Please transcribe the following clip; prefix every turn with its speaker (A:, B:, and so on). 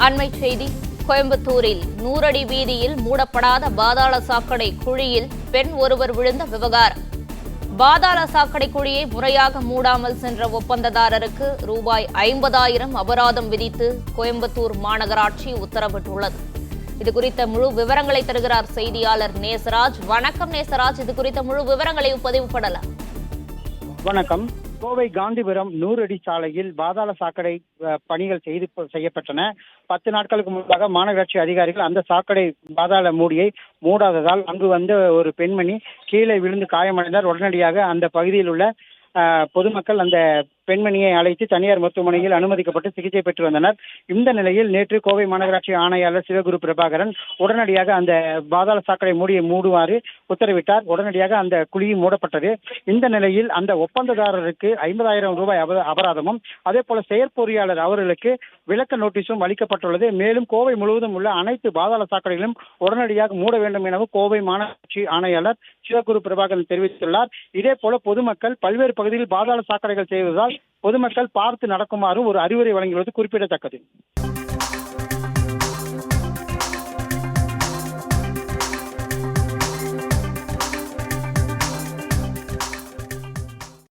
A: அண்மைச் செய்தி கோயம்புத்தூரில் 100 அடி வீதியில் மூடப்படாத பாதாள சாக்கடை குழியில் பெண் ஒருவர் விழுந்த விவகாரம். பாதாள சாக்கடை குழியை முறையாக மூடாமல் சென்ற ஒப்பந்ததாரருக்கு ரூபாய் 50,000 அபராதம் விதித்து கோயம்புத்தூர் மாநகராட்சி உத்தரவிட்டுள்ளது. இதுகுறித்த முழு விவரங்களை தருகிறார் செய்தியாளர் நேசராஜ். வணக்கம் நேசராஜ், இது குறித்த முழு விவரங்களையும் பதிவு பண்ணலாம்.
B: வணக்கம். கோவை காந்திபுரம் 100 அடி சாலையில் பாதாள சாக்கடை பணிகள் செய்யப்பட்டன. 10 நாட்களுக்கு முன்பாக மாநகராட்சி அதிகாரிகள் அந்த சாக்கடை பாதாள மூடியை மூடாததால் அங்கு வந்த ஒரு பெண்மணி கீழே விழுந்து காயமடைந்தார். உடனடியாக அந்த பகுதியில் உள்ள பொதுமக்கள் அந்த பெண்மணியை அழைத்து தனியார் மருத்துவமனையில் அனுமதிக்கப்பட்டு சிகிச்சை பெற்று வந்தனர். இந்த நிலையில் நேற்று கோவை மாநகராட்சி ஆணையாளர் சிவகுரு பிரபாகரன் உடனடியாக அந்த பாதாள சாக்கடை மூடியை மூடுமாறு உத்தரவிட்டார். உடனடியாக அந்த குழியும் மூடப்பட்டது. இந்த நிலையில் அந்த ஒப்பந்ததாரருக்கு 50,000 ரூபாய் அபராதமும் அதே போல செயற்பொறியாளர் அவர்களுக்கு விளக்க நோட்டீஸும் அளிக்கப்பட்டுள்ளது. மேலும் கோவை முழுவதும் உள்ள அனைத்து பாதாள சாக்கடைகளும் உடனடியாக மூட வேண்டும் எனவும் கோவை மாநகராட்சி ஆணையாளர் சிவகுரு பிரபாகரன் தெரிவித்துள்ளார். இதே போல பொதுமக்கள் பல்வேறு பகுதியில் பாதாள சாக்கடைகள் செய்வதால் பொதுமக்கள் பார்த்து நடக்குமாறு ஒரு அறிவுரை வழங்கியுள்ளது குறிப்பிடத்தக்கது.